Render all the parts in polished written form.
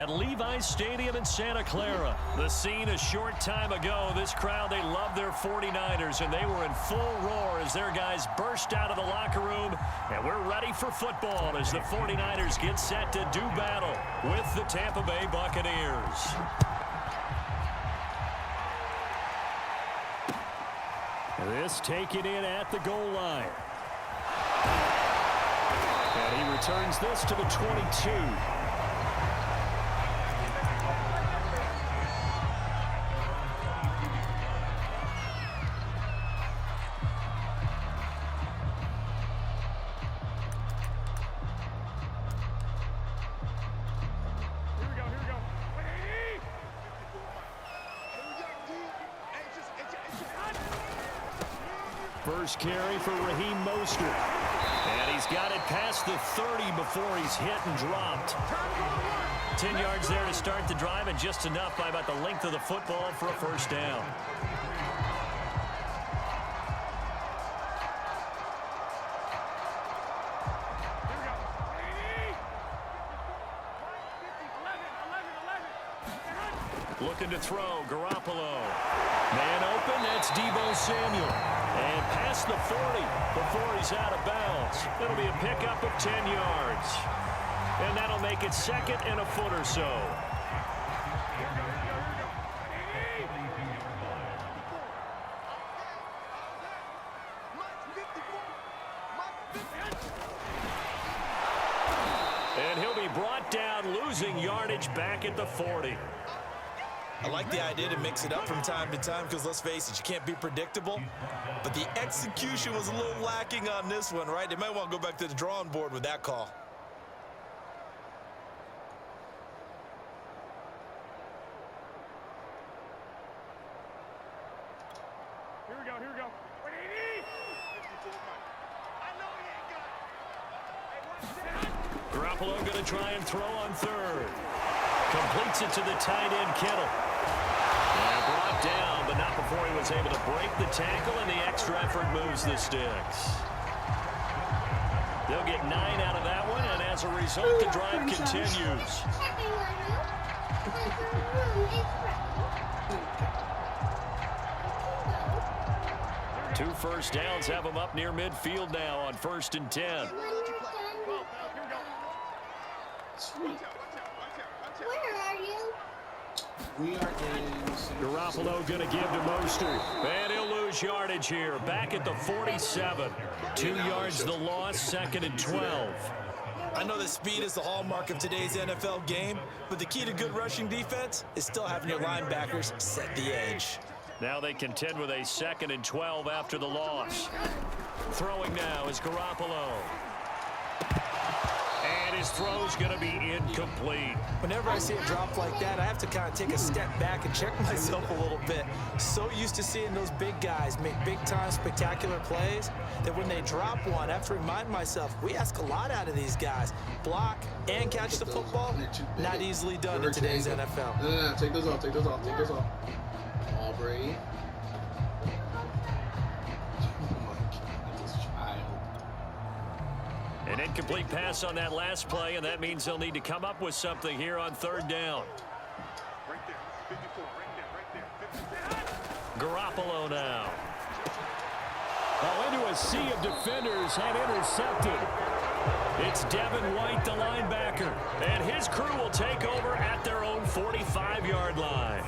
At Levi's Stadium in Santa Clara, the scene a short time ago. This crowd, they love their 49ers, and they were in full roar as their guys burst out of the locker room. And we're ready for football as the 49ers get set to do battle with the Tampa Bay Buccaneers. This taken in at the goal line. And he returns this to the 22. First carry for Raheem Mostert. And he's got it past the 30 before he's hit and dropped. 10 yards there to start the drive, and just enough by about the length of the football for a first down. Looking to throw, Garoppolo. Man open, that's Deebo Samuel. And past the 40 before he's out of bounds. It'll be a pickup of 10 yards. And that'll make it second and a foot or so. And he'll be brought down, losing yardage back at the 40. I like the idea to mix it up from time to time because, let's face it, you can't be predictable. But the execution was a little lacking on this one, right? They might want to go back to the drawing board with that call. Here we go, here we go. Garoppolo going to try and throw on third. Completes it to the tight end, Kittle. And brought down, but not before he was able to break the tackle, and the extra effort moves the sticks. They'll get 9 out of that one, and as a result, the drive continues. Two first downs have them up near midfield now on 1st and 10. Where are you? We are in. Garoppolo going to give to Mostert. And he'll lose yardage here. Back at the 47. 2 yards the loss, 2nd and 12. I know that speed is the hallmark of today's NFL game, but the key to good rushing defense is still having your linebackers set the edge. Now they contend with a 2nd and 12 after the loss. Throwing now is Garoppolo. And his throw's going to be incomplete. Whenever I see a drop like that, I have to kind of take a step back and check myself a little bit. So used to seeing those big guys make big-time spectacular plays that when they drop one, I have to remind myself, we ask a lot out of these guys. Block and catch the football, not easily done in today's NFL. No, take those off, take those off, take those off. Aubrey. An incomplete pass on that last play, and that means they'll need to come up with something here on 3rd down. Right there, 54, right there. Garoppolo now. Into a sea of defenders and intercepted. It's Devin White, the linebacker, and his crew will take over at their own 45-yard line.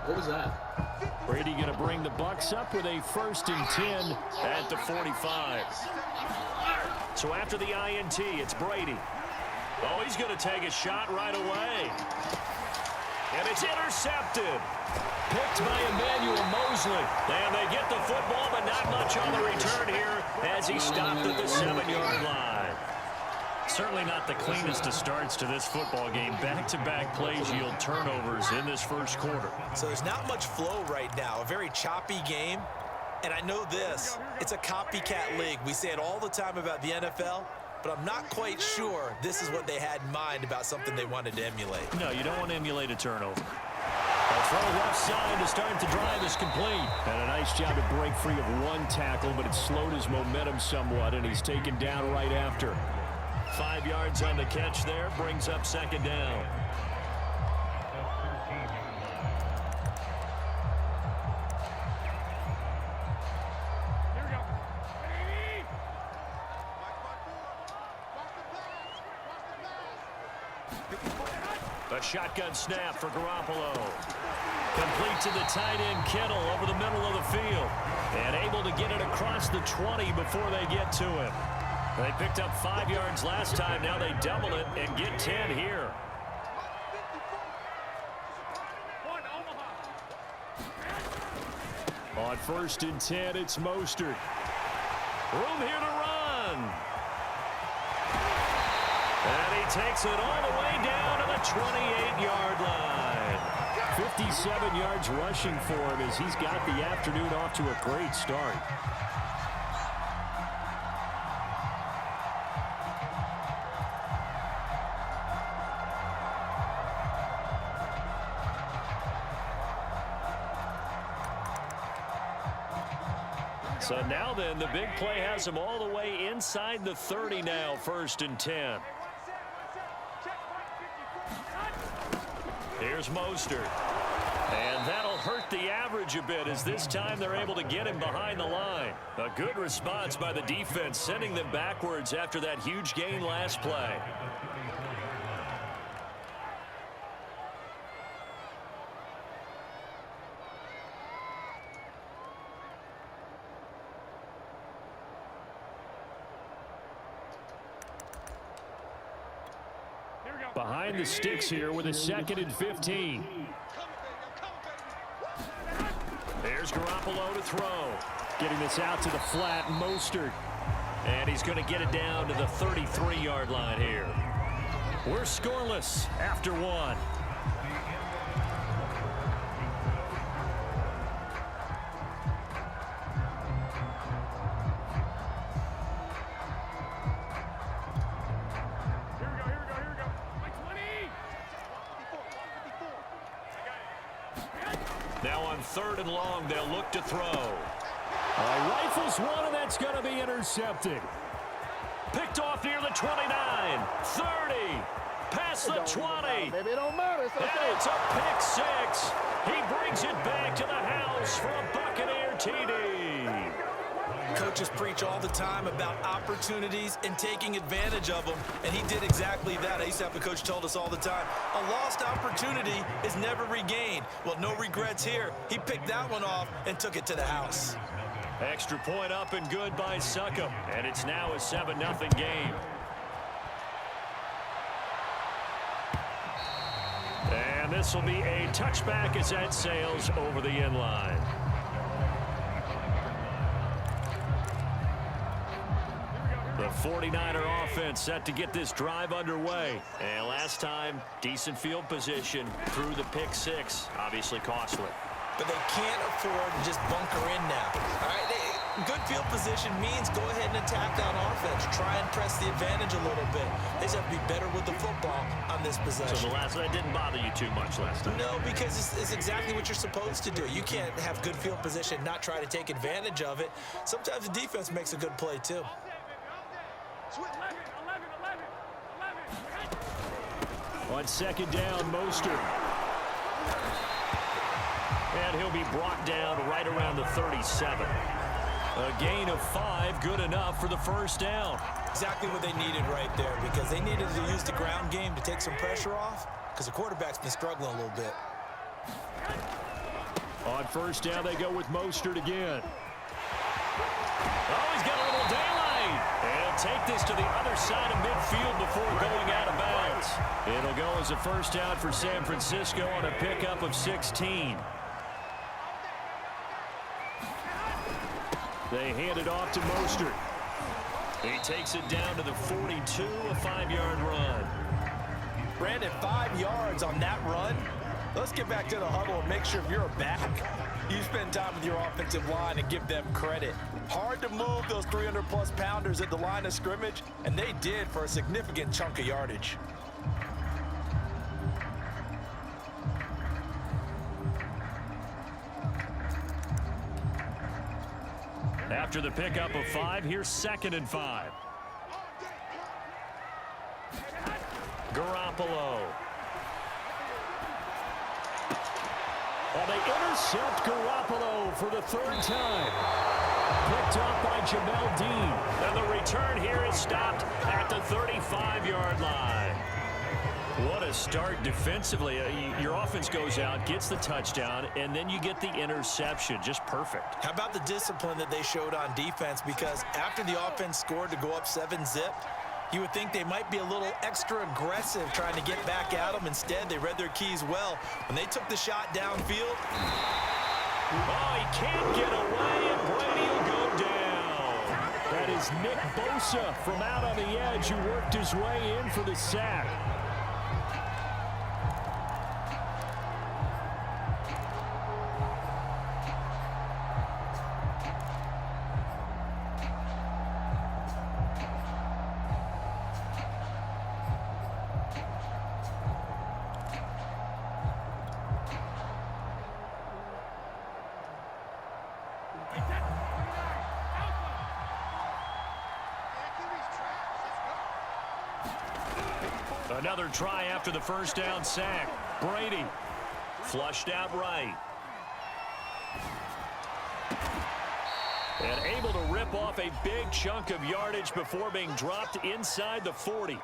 What was that? Brady going to bring the Bucs up with a 1st and 10 at the 45. So after the INT, it's Brady. Oh, he's going to take a shot right away. And it's intercepted. Picked by Emmanuel Mosley. And they get the football, but not much on the return here as he stopped at the 7-yard line. Certainly not the cleanest of starts to this football game. Back-to-back plays yield turnovers in this first quarter. So there's not much flow right now. A very choppy game. And I know this, it's a copycat league. We say it all the time about the NFL, but I'm not quite sure this is what they had in mind about something they wanted to emulate. No, you don't want to emulate a turnover. A throw left side to start the drive is complete. And a nice job to break free of one tackle, but it slowed his momentum somewhat, and he's taken down right after. 5 yards on the catch there, brings up second down. A shotgun snap for Garoppolo. Complete to the tight end, Kittle, over the middle of the field. And able to get it across the 20 before they get to him. They picked up 5 yards last time. Now they double it and get 10 here. On 1st and 10, it's Mostert. Room here to run. And he takes it all the way down to the 28-yard line. 57 yards rushing for him as he's got the afternoon off to a great start. So now then, the big play has him all the way inside the 30 now, 1st and 10. Here's Mostert. And that'll hurt the average a bit as this time they're able to get him behind the line. A good response by the defense, sending them backwards after that huge gain last play. Behind the sticks here with a 2nd and 15. There's Garoppolo to throw. Getting this out to the flat, Mostert. And he's going to get it down to the 33-yard line here. We're scoreless after 1. Now on 3rd and long, they'll look to throw. Rifles one, and that's going to be intercepted. Picked off near the 29, 30, past the 20. Maybe it don't matter. It's okay. And it's a pick 6. He brings it back to the house for a Buccaneer TD. Coaches preach all the time about opportunities and taking advantage of them, and he did exactly that. I used to have a coach told us all the time, a lost opportunity is never regained. Well, no regrets here. He picked that one off and took it to the house. Extra point up and good by Succop, and it's now a 7-0 game. And this will be a touchback as that sails over the end line. The 49er offense set to get this drive underway. And last time, decent field position through the pick 6. Obviously costly. But they can't afford to just bunker in now. All right, good field position means go ahead and attack that offense. Try and press the advantage a little bit. They just have to be better with the football on this possession. So that didn't bother you too much last time? No, because it's exactly what you're supposed to do. You can't have good field position, not try to take advantage of it. Sometimes the defense makes a good play too. On 2nd down, Mostert. And he'll be brought down right around the 37. A gain of 5, good enough for the 1st down. Exactly what they needed right there, because they needed to use the ground game to take some pressure off, because the quarterback's been struggling a little bit. On 1st down, they go with Mostert again. Oh, he's got a little daylight. And he'll take this to the other side of midfield before going out of bounds. It'll go as a 1st down for San Francisco on a pickup of 16. They hand it off to Mostert. He takes it down to the 42, a 5-yard run. Brandon, 5 yards on that run. Let's get back to the huddle and make sure if you're back, you spend time with your offensive line and give them credit. Hard to move those 300-plus pounders at the line of scrimmage, and they did for a significant chunk of yardage. After the pickup of 5, here's 2nd and 5. Garoppolo. Well, they intercept Garoppolo for the 3rd time. Picked up by Jamel Dean. And the return here is stopped at the 35-yard line. What a start defensively. Your offense goes out, gets the touchdown, and then you get the interception. Just perfect. How about the discipline that they showed on defense? Because after the offense scored to go up 7-zip, you would think they might be a little extra aggressive trying to get back at them. Instead, they read their keys well. When they took the shot downfield. Oh, he can't get away, and Brady will go down. That is Nick Bosa from out on the edge who worked his way in for the sack. Another try after the first down sack. Brady flushed out right. And able to rip off a big chunk of yardage before being dropped inside the 40.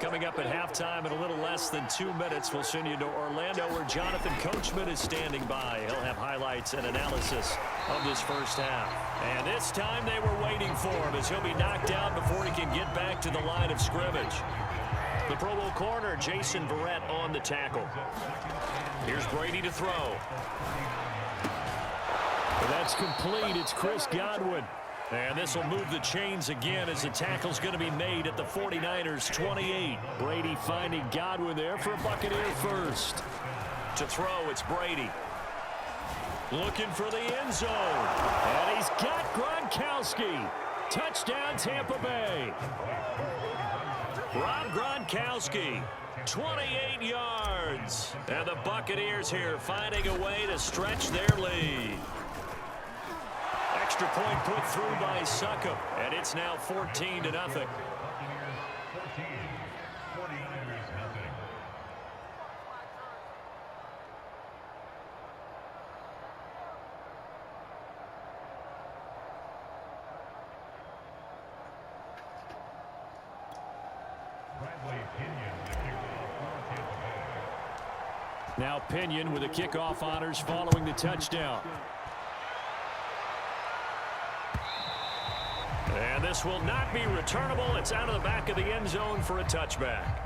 Coming up at halftime in a little less than 2 minutes, we'll send you to Orlando where Jonathan Coachman is standing by. He'll have highlights and analysis of this first half. And this time they were waiting for him as he'll be knocked down before he can get back to the line of scrimmage. The Pro Bowl corner, Jason Verrett, on the tackle. Here's Brady to throw. And that's complete. It's Chris Godwin. And this will move the chains again as the tackle's going to be made at the 49ers 28. Brady finding Godwin there for a Buccaneer first. To throw, it's Brady. Looking for the end zone. And he's got Gronkowski. Touchdown, Tampa Bay. Rob Gronkowski, 28 yards. And the Buccaneers here finding a way to stretch their lead. Extra point put through by Succop, and it's now 14-0. Now Pinion with the kickoff honors following the touchdown. And this will not be returnable. It's out of the back of the end zone for a touchback.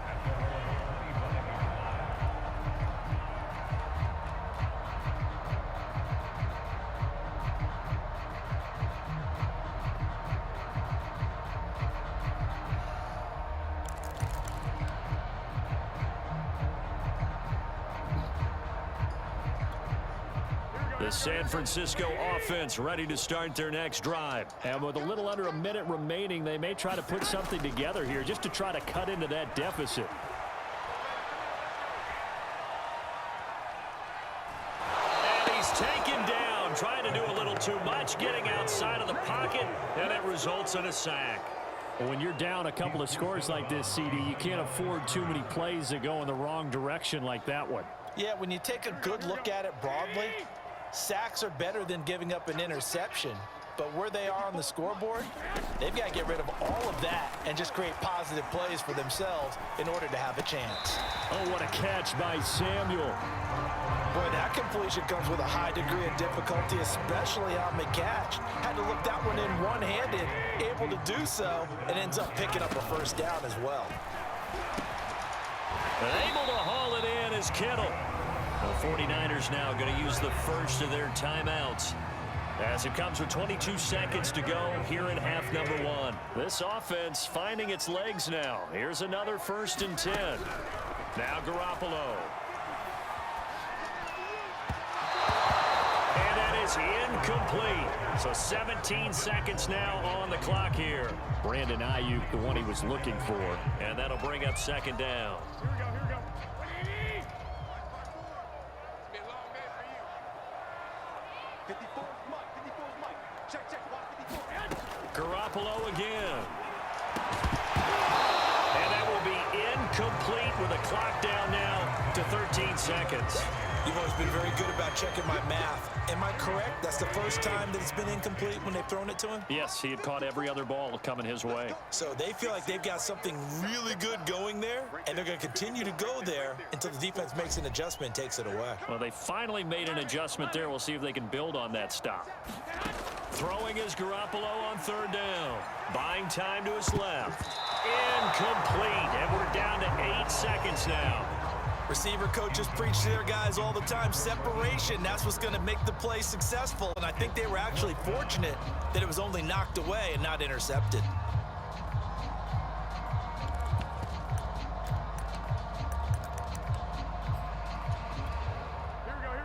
The San Francisco offense ready to start their next drive. And with a little under a minute remaining, they may try to put something together here just to try to cut into that deficit. And he's taken down, trying to do a little too much, getting outside of the pocket, and it results in a sack. Well, when you're down a couple of scores like this, CD, you can't afford too many plays that go in the wrong direction like that one. Yeah, when you take a good look at it broadly, sacks are better than giving up an interception. But where they are on the scoreboard, they've got to get rid of all of that and just create positive plays for themselves in order to have a chance. Oh, what a catch by Samuel. Boy, that completion comes with a high degree of difficulty, especially on the catch. Had to look that one in one-handed, able to do so, and ends up picking up a first down as well. And able to haul it in is Kittle. The 49ers now going to use the first of their timeouts. As it comes with 22 seconds to go here in half number one. This offense finding its legs now. Here's another 1st and 10. Now Garoppolo. And that is incomplete. So 17 seconds now on the clock here. Brandon Ayuk, the one he was looking for. And that'll bring up 2nd down. Here we go, here we go. It's been a long day for you. 54's Mike, 54's Mike. Check, check, watch 54. Garoppolo again. And that will be incomplete with a clock down now to 13 seconds. You've always been very good about checking my math. Am I correct? That's the first time that it's been incomplete when they've thrown it to him? Yes, he had caught every other ball coming his way. So they feel like they've got something really good going there, and they're going to continue to go there until the defense makes an adjustment and takes it away. Well, they finally made an adjustment there. We'll see if they can build on that stop. Throwing is Garoppolo on 3rd down. Buying time to his left. Incomplete, and we're down to 8 seconds now. Receiver coaches preach to their guys all the time. Separation, that's what's going to make the play successful. And I think they were actually fortunate that it was only knocked away and not intercepted.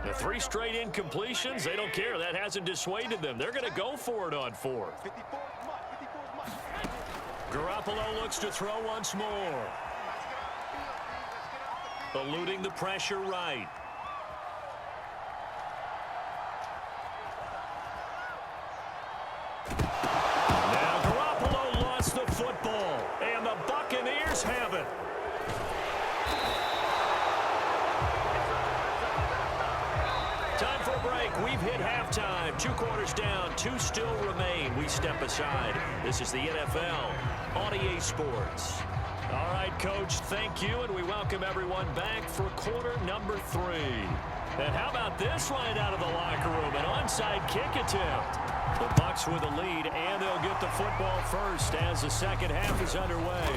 The 3 straight incompletions, they don't care. That hasn't dissuaded them. They're going to go for it on 4th. 54's Mike, 54's Mike. Garoppolo looks to throw once more. Eluding the pressure right. Now Garoppolo lost the football, and the Buccaneers have it. Time for a break. We've hit halftime. 2 quarters down, 2 still remain. We step aside. This is the NFL on EA Sports. All right, Coach, thank you, and we welcome everyone back for quarter number 3. And how about this right out of the locker room, an onside kick attempt. The Bucs with a lead, and they'll get the football first as the second half is underway.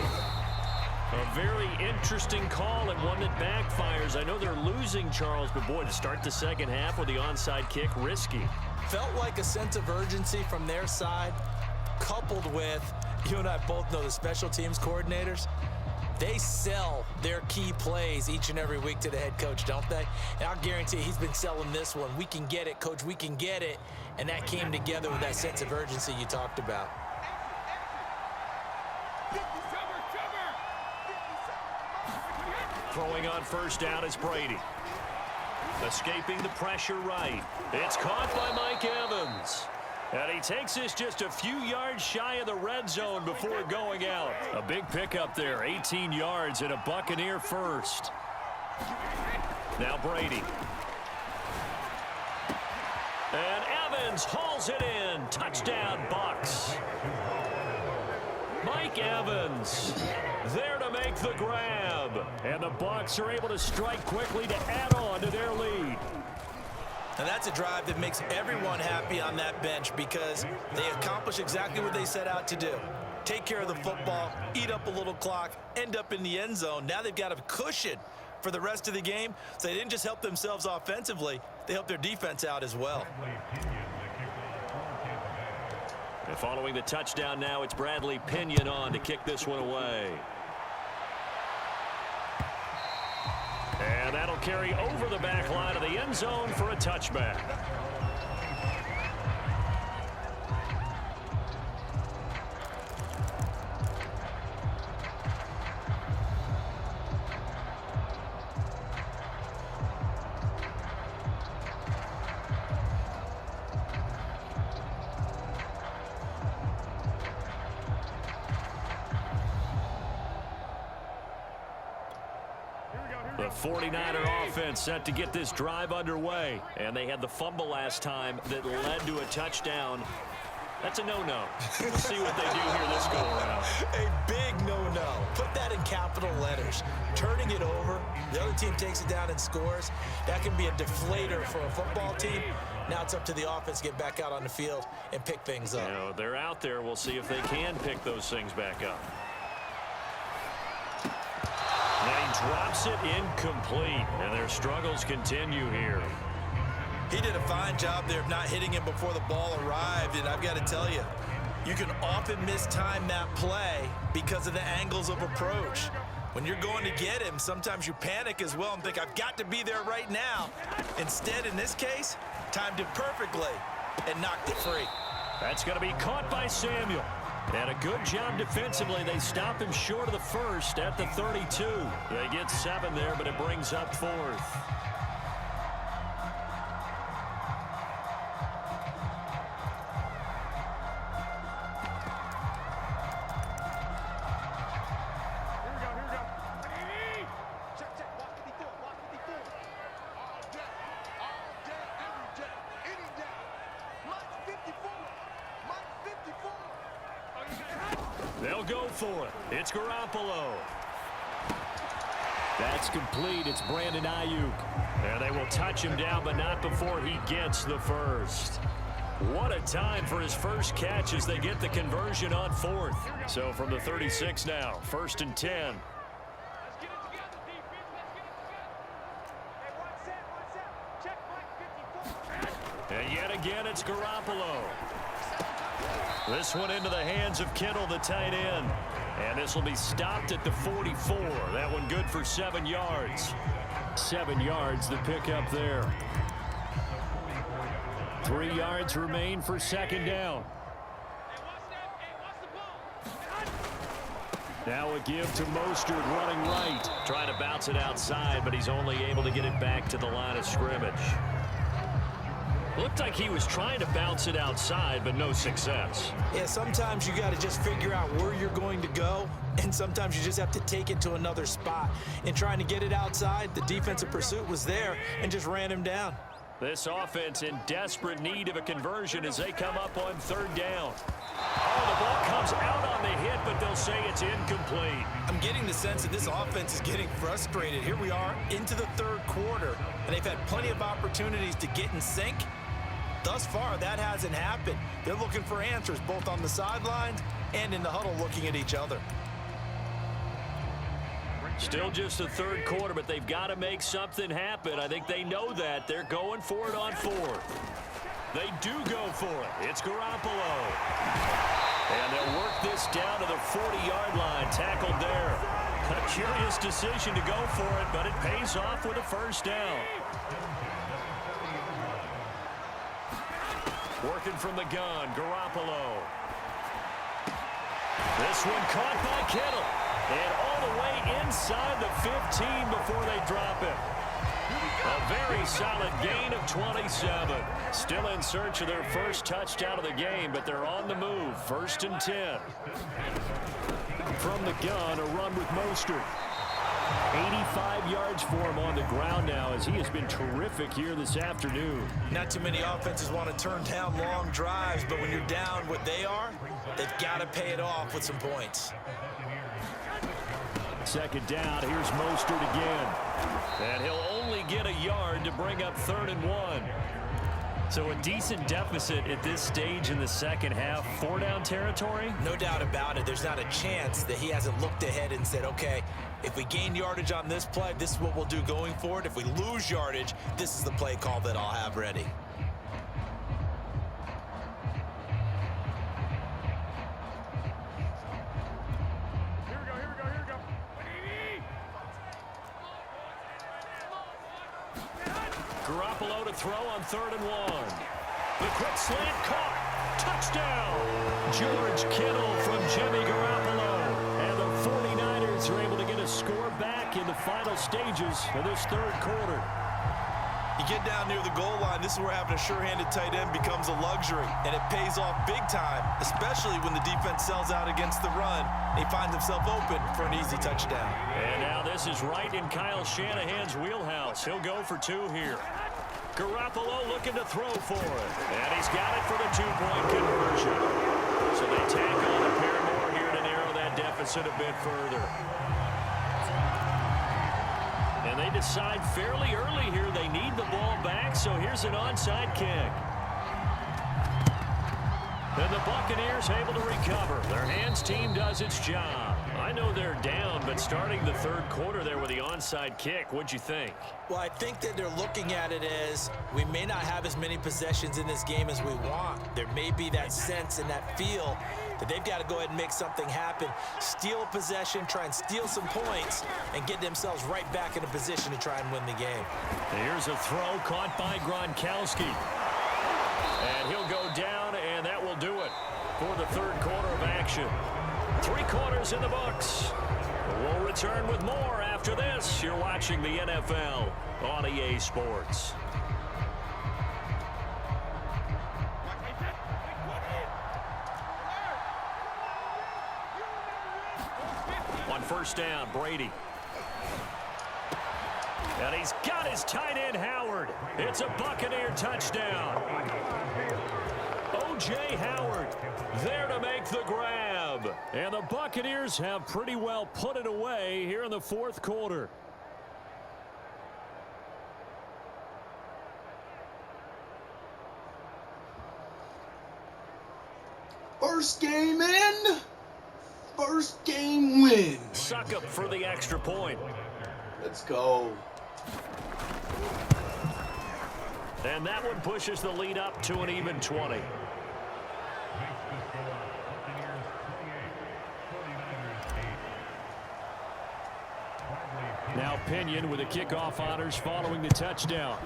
A very interesting call and one that backfires. I know they're losing, Charles, but boy, to start the second half with the onside kick, risky. Felt like a sense of urgency from their side, coupled with, you and I both know the special teams coordinators, they sell their key plays each and every week to the head coach, don't they? And I'll guarantee you he's been selling this one. We can get it, Coach, we can get it. And that came together with that sense of urgency you talked about. Throwing on 1st down is Brady. Escaping the pressure right. It's caught by Mike Evans. And he takes this just a few yards shy of the red zone before going out. A big pickup there, 18 yards and a Buccaneer first. Now Brady. And Evans hauls it in. Touchdown, Bucs. Mike Evans there to make the grab. And the Bucs are able to strike quickly to add on to their lead. And that's a drive that makes everyone happy on that bench because they accomplish exactly what they set out to do. Take care of the football, eat up a little clock, end up in the end zone. Now they've got a cushion for the rest of the game, so they didn't just help themselves offensively, they helped their defense out as well. And following the touchdown now, it's Bradley Pinion on to kick this one away. And that'll carry over the back line of the end zone for a touchback. The 49er offense set to get this drive underway. And they had the fumble last time that led to a touchdown. That's a no-no. We'll see what they do here this go-around. A big no-no. Put that in capital letters. Turning it over, the other team takes it down and scores. That can be a deflator for a football team. Now it's up to the offense to get back out on the field and pick things up. You know, they're out there. We'll see if they can pick those things back up. And he drops it incomplete, and their struggles continue here. He did a fine job there of not hitting him before the ball arrived, and I've got to tell you, you can often mistime that play because of the angles of approach. When you're going to get him, sometimes you panic as well and think, I've got to be there right now. Instead, in this case, timed it perfectly and knocked it free. That's going to be caught by Samuel. And a good job defensively. They stop him short of the first at the 32. They get 7 there, but it brings up 4th. They'll go for it. It's Garoppolo. That's complete. It's Brandon Ayuk. And they will touch him down, but not before he gets the first. What a time for his first catch as they get the conversion on 4th. So from the 36 now, 1st and 10. Let's get it together, defense. Let's get it together. Hey, 1 set. Check Mike 54. And yet again, it's Garoppolo. This one into the hands of Kittle, the tight end. And this will be stopped at the 44. That one good for 7 yards. 7 yards, the pickup there. 3 yards remain for 2nd down. Now a give to Mostert running right. Trying to bounce it outside, but he's only able to get it back to the line of scrimmage. Looked like he was trying to bounce it outside, but no success. Yeah, sometimes you got to just figure out where you're going to go, and sometimes you just have to take it to another spot. In trying to get it outside, the defensive pursuit was there and just ran him down. This offense in desperate need of a conversion as they come up on 3rd down. Oh, the ball comes out on the hit, but they'll say it's incomplete. I'm getting the sense that this offense is getting frustrated. Here we are into the 3rd quarter, and they've had plenty of opportunities to get in sync. Thus far, that hasn't happened. They're looking for answers both on the sidelines and in the huddle looking at each other. Still just the 3rd quarter, but they've got to make something happen. I think they know that. They're going for it on 4th. They do go for it. It's Garoppolo. And they'll work this down to the 40-yard line. Tackled there. A curious decision to go for it, but it pays off with a 1st down. Working from the gun, Garoppolo. This one caught by Kittle. And all the way inside the 15 before they drop it. A very solid gain of 27. Still in search of their first touchdown of the game, but they're on the move. 1st and 10. From the gun, a run with Mostert. 85 yards for him on the ground now as he has been terrific here this afternoon. Not too many offenses want to turn down long drives, but when you're down what they are, they've got to pay it off with some points. 2nd down, here's Mostert again. And he'll only get a yard to bring up 3rd and 1. So a decent deficit at this stage in the 2nd half. 4-down territory? No doubt about it. There's not a chance that he hasn't looked ahead and said, okay, if we gain yardage on this play, this is what we'll do going forward. If we lose yardage, this is the play call that I'll have ready. Garoppolo to throw on 3rd and 1. The quick slant caught. Touchdown. George Kittle from Jimmy Garoppolo. And the 49ers are able to get a score back in the final stages of this 3rd quarter. You get down near the goal line, this is where having a sure-handed tight end becomes a luxury, and it pays off big time, especially when the defense sells out against the run. He finds himself open for an easy touchdown. And now this is right in Kyle Shanahan's wheelhouse. He'll go for 2 here. Garoppolo looking to throw for it, and he's got it for the 2-point conversion. So they tack on a pair more here to narrow that deficit a bit further. And they decide fairly early here they need the ball back, so here's an onside kick. And the Buccaneers able to recover. Their hands team does its job. I know know they're down, but starting the third quarter there with the onside kick, what'd you think? Well, I think that they're looking at it as we may not have as many possessions in this game as we want. There may be that sense and that feel that they've got to go ahead and make something happen, steal a possession, try and steal some points, and get themselves right back in a position to try and win the game. Here's a throw caught by Gronkowski. And he'll go down, and that will do it for the third quarter of action. 3 quarters in the books. We'll return with more after this. You're watching the NFL on EA Sports. On first down, Brady. And he's got his tight end, Howard. It's a Buccaneer touchdown. O.J. Howard there to make the grab. And the Buccaneers have pretty well put it away here in the fourth quarter. First game in, first game win. Suck up for the extra point. Let's go. And that one pushes the lead up to an even 20. Now Pinion with the kickoff honors following the touchdown.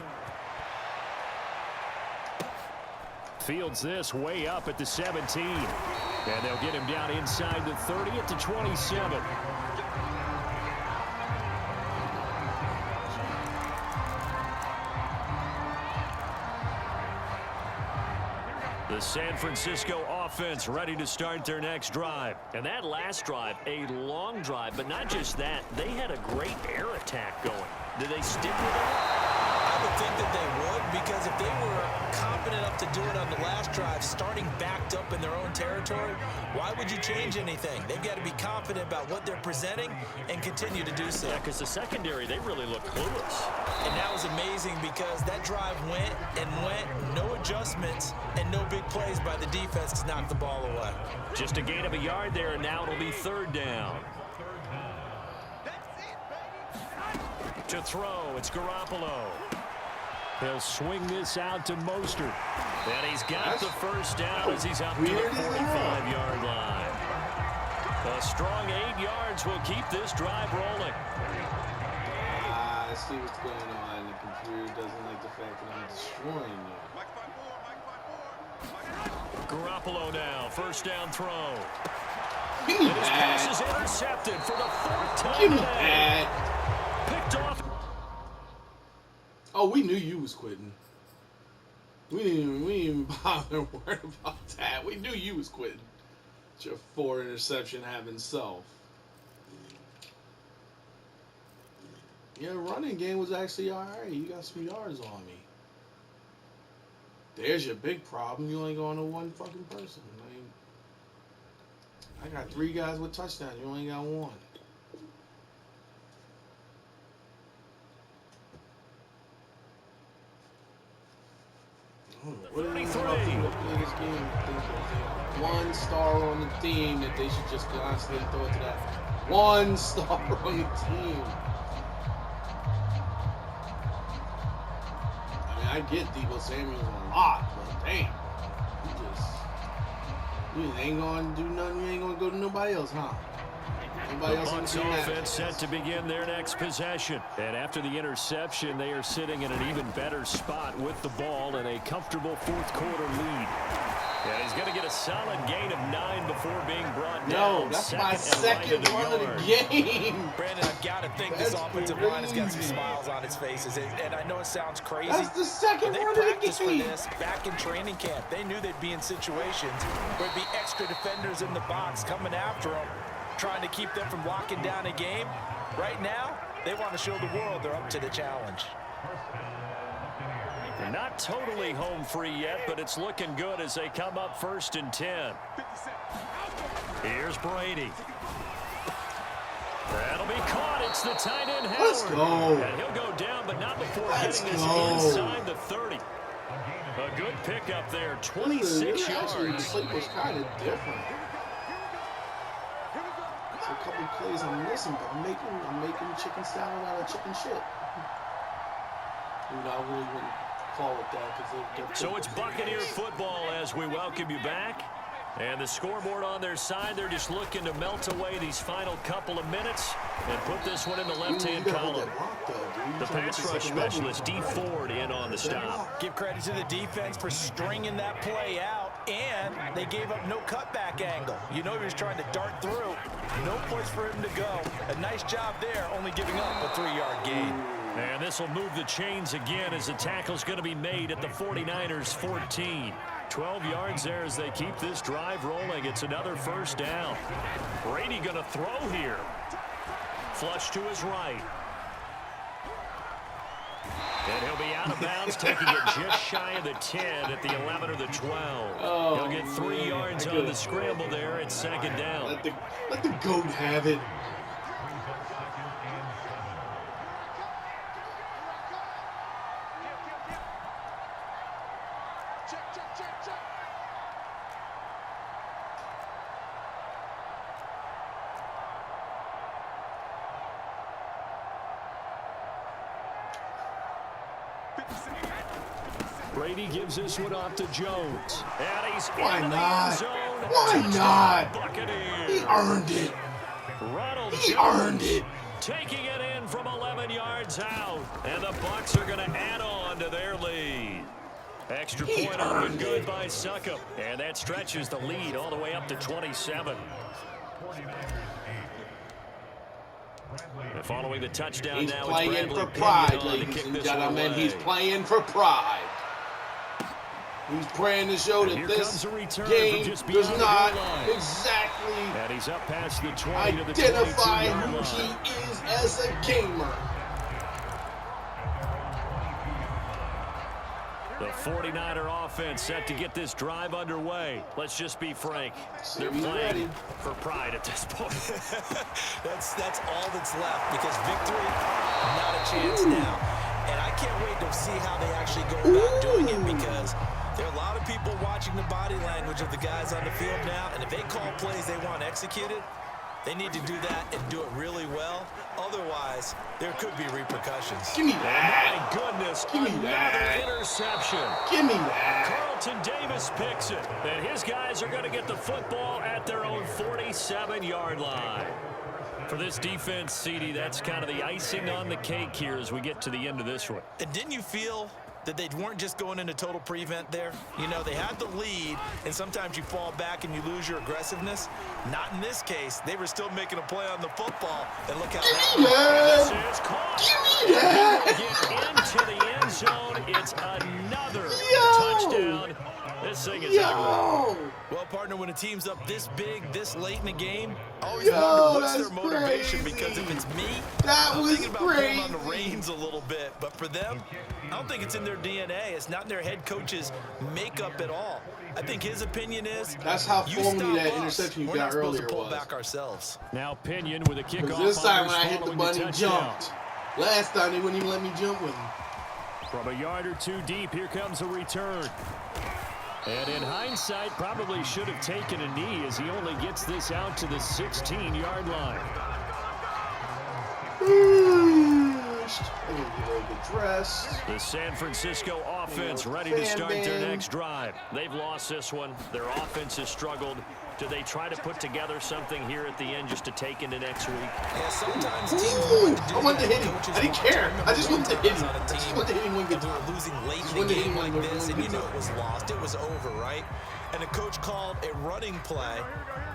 Fields this way up at the 17. And they'll get him down inside the 30 at the 27. The San Francisco offense ready to start their next drive. And that last drive, a long drive, but not just that. They had a great air attack going. Did they stick with it? I would think that they would, because if they were confident enough to do it on the last drive, starting backed up in their own territory, why would you change anything? They've got to be confident about what they're presenting and continue to do so. Yeah, because the secondary, they really look clueless. And that was amazing because that drive went and went, no adjustments, and no big plays by the defense to knock the ball away. Just a gain of a yard there, and now it'll be third down. To throw, it's Garoppolo. He'll swing this out to Mostert. And he's got the first down as he's up to the 45-yard line. A strong 8 yards will keep this drive rolling. I see what's going on. The computer doesn't like the fact that I'm destroying you. Garoppolo now, first down throw. Give me And his pass that. is intercepted for the 4th time Give me today. that. Picked off. Oh, we knew you was quitting. We didn't even bother worrying about that. We knew you was quitting. It's your 4 interception having self. Your running game was actually alright. You got some yards on me. There's your big problem. You only going to one fucking person. I got 3 guys with touchdowns. You only got 1. What do you think about people play this game? Think that they have 1 star on the team that they should just constantly throw it to that 1 star on the team. I mean, I get Deebo Samuel a lot, but damn, you ain't gonna do nothing. You ain't gonna go to nobody else, huh? The Bucs offense set to begin their next possession. And after the interception, they are sitting in an even better spot with the ball and a comfortable fourth quarter lead. And he's going to get a solid gain of 9 before being brought down. No, that's my second run of the game. Brandon, I've got to think this offensive line has got some smiles on its faces. And I know it sounds crazy. That's the second They run of the practiced for game. this back in training camp. They knew they'd be in situations where there'd be extra defenders in the box coming after them, trying to keep them from locking down a game. Right now, they want to show the world they're up to the challenge. Not totally home free yet, but it's looking good as they come up 1st and 10. Here's Brady. That'll be caught. It's the tight end, Howard. Let's go. And he'll go down, but not before Let's getting this go. inside the 30. A good pickup there, 26 Actually, the yards. play was kind of different. So couple plays I'm missing, but I'm making chicken salad out of chicken shit. I really wouldn't call it that because they're So it's Buccaneer football as we welcome you back. And the scoreboard on their side, they're just looking to melt away these final couple of minutes and put this one in the left-hand column. The pass rush specialist, D. Ford, in on the stop. Give credit to the defense for stringing that play out, and they gave up no cutback angle. You know he was trying to dart through. No place for him to go. A nice job there, only giving up a 3-yard gain. And this will move the chains again as the tackle's going to be made at the 49ers 14. 12 yards there as they keep this drive rolling. It's another first down. Brady going to throw here. Flush to his right. And he'll be out of bounds, taking it just shy of the 10 at the 11 or the 12. Oh, he'll get 3 yards on the scramble there at second down. Let the GOAT have it. Brady gives this one off to Jones. And he's Why into the not? end zone. Why not? Buccaneers. He earned it. Ronald He Jones earned it. taking it in from 11 yards out. And the Bucs are going to add on to their lead. Extra He point up and earned good it. by Succop. And that stretches the lead all the way up to 27. And following the touchdown He's now, playing it's Bradley for pride, Pinion on to ladies kick and this gentlemen. one He's away. playing for pride. He's praying to show that Here this comes a return game from just does beyond the not goal line. exactly And he's up past the 20 to the identify 22-yard who line. he is as a gamer. The 49er offense set to get this drive underway. Let's just be frank. They're He's playing ready. for pride at this point. That's all that's left because victory, not a chance now. And I can't wait to see how they actually go about doing it because there are a lot of people watching the body language of the guys on the field now, and if they call plays they want executed, they need to do that and do it really well. Otherwise, there could be repercussions. Give me My that. goodness, Give me another that. interception. Give me that. Carlton Davis picks it, and his guys are going to get the football at their own 47-yard line. For this defense, CD, that's kind of the icing on the cake here as we get to the end of this one. And didn't you feel that they weren't just going into total prevent there? You know, they had the lead, and sometimes you fall back and you lose your aggressiveness. Not in this case. They were still making a play on the football, and look how This Yeah. is caught. Give me that. Get into the end zone. It's another touchdown. This thing is ugly. Yo. Well, partner, when a team's up this big, this late in the game, I always Yo, wonder what's their that's motivation crazy. because if it's me, That I'm was thinking about pulling on the crazy. reins a little bit. But for them, I don't think it's in their DNA. It's not in their head coach's makeup at all. I think his opinion is, That's how you phony stop that us. interception you We're got not supposed earlier to pull was. back ourselves. Now Pinion with a kickoff. Because this time when I hit the following button, he touchdown. jumped. Last time they wouldn't even let me jump with him. From a yard or two deep, here comes a return. And in hindsight, probably should have taken a knee as he only gets this out to the 16-yard line. They're going to be very good dressed. The San Francisco offense ready to Fan start their man. next drive. They've lost this one. Their offense has struggled. Do they try to put together something here at the end just to take into next week? Yeah, sometimes teams Ooh, want to do I wanted to that. hit him. Coaches I didn't want to care. turn I just wanted to hit him. on a I just team wanted to hit him one good that we time. were losing late Just in wanted the to hit game him like one this, and good you knew time. it was lost. It was over, right? And the coach called a running play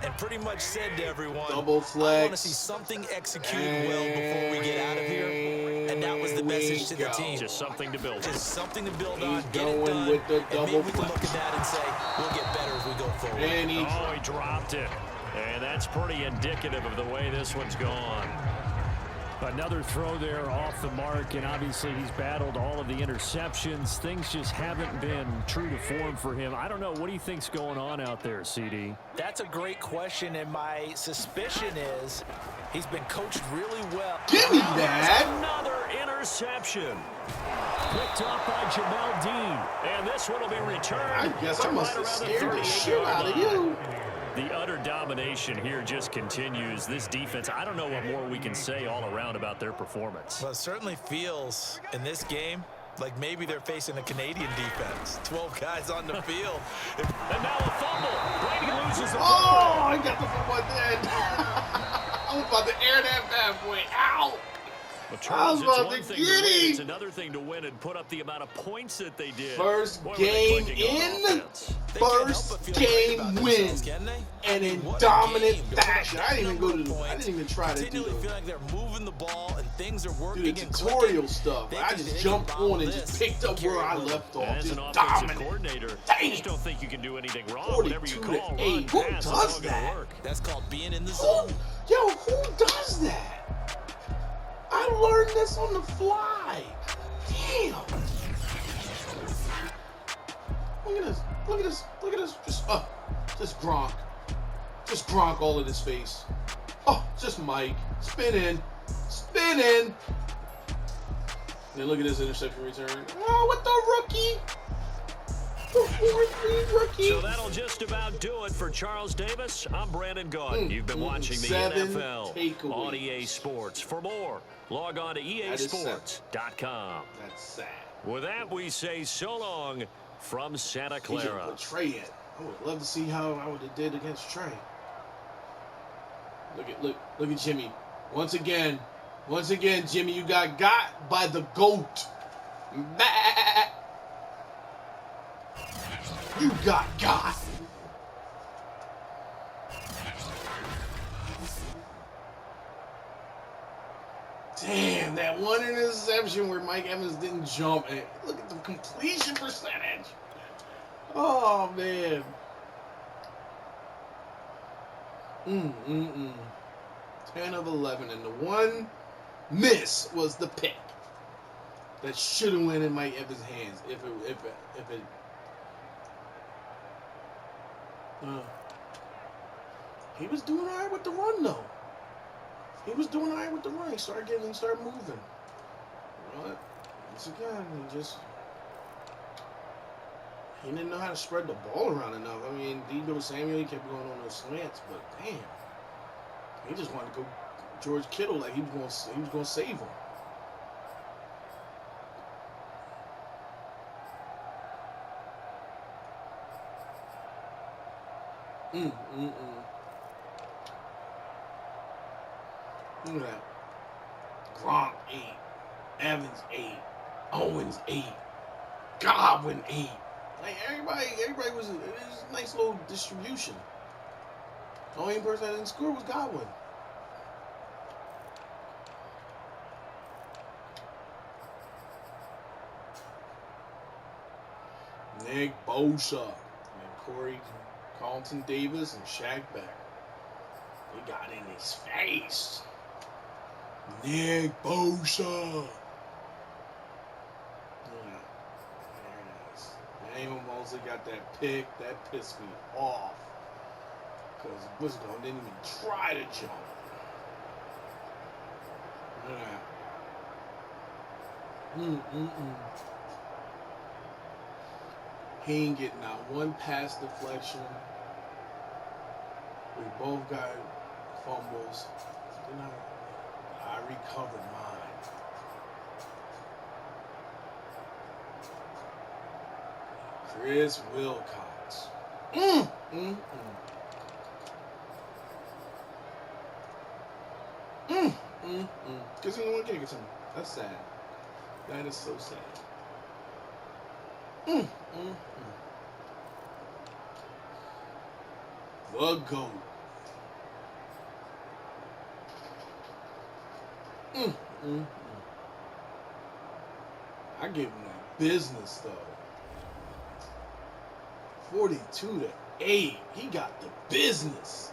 and pretty much said to everyone, Double I want to flex. see something executed well before we get out of here. And that was the message to the team. Just something to build. Just something to build He's on, get it going done, with the and maybe double we can look flex. at that and say, we'll get better as we go forward. And he Oh, he dropped it. And that's pretty indicative of the way this one's gone. Another throw there off the mark, and obviously he's battled all of the interceptions. Things just haven't been true to form for him. I don't know. What do you think's going on out there, CD? That's a great question, and my suspicion is he's been coached really well. give me that. Another interception. Picked up by Jamel Dean. And this one will be returned. I guess I to must right have around scared the 38-yard shit out of line. you. The utter domination here just continues. This defense, I don't know what more we can say all around about their performance. Well, it certainly feels in this game like maybe they're facing a Canadian defense. 12 guys on the field. And now a fumble. Brady loses the Oh, I got the football dead. I was about to air that bad boy out. Well, I was Charles, it's about one to thing get to win. him. It's another thing to win and put up the amount of points that they did. First Boy, were they game clicking on in, offense. They can't help first but feel great about game win, themselves, can they? and in What a dominant game. fashion. I didn't even go to the. Points, I didn't even try to do continually feel the, like they're moving the ball and things are working do the and tutorial clicking. stuff. They I can- just they can jumped bottle on and this just picked up carry where it I with left them. off. And as Just an offensive dominant. coordinator, Damn. I just don't think you can do anything wrong. Whatever you 42 call, to run, 8. Who pass, it's does all gonna that? work. That's called being in the Who, zone. yo, who does that? I learned this on the fly. Damn. Look at this. Look at this. Look at this. Just Gronk. Just Gronk all in his face. Oh, just Mike. Spin in. Spin in. And then look at this interception return. Oh, with the rookie. The 4-3 rookie. So that'll just about do it for Charles Davis. I'm Brandon Gaudin. You've been watching the 7 NFL takeaways. on EA Sports. For more, log on to EASports.com. That's sad. With that, we say so long from Santa He should Clara. put Trey in. I would love to see how I would have did against Trey. Look at Jimmy. Once again, Jimmy, you got by the GOAT. Bah. You got. Damn, that one interception where Mike Evans didn't jump. And look at the completion percentage. Oh, man. 10 of 11. And the one miss was the pick that should have went in Mike Evans' hands if it he was doing all right with the run, though. He was doing all right with the run. He started moving. But once again, he didn't know how to spread the ball around enough. I mean, Deebo Samuel, he kept going on those slants, but damn, he just wanted to go George Kittle like he was going to save him. Look at that. Gronk 8, Evans 8, Owens 8, Godwin 8. Like everybody was a nice little distribution. The only person that didn't score was Godwin. Nick Bosa and Corey Carlton Davis and Shaq Beck. They got in his face. Nick Bosa. Yeah, very nice. Daniel Mosley got that pick. That pissed me off. Because Wisconsin didn't even try to jump. Look at that. He ain't getting out one pass deflection. We both got fumbles. Then I recovered mine. Chris Wilcox. Because he didn't want to kick it to me. That's sad. That is so sad. The GOAT. I gave him that business though. 42 to 8. He got the business.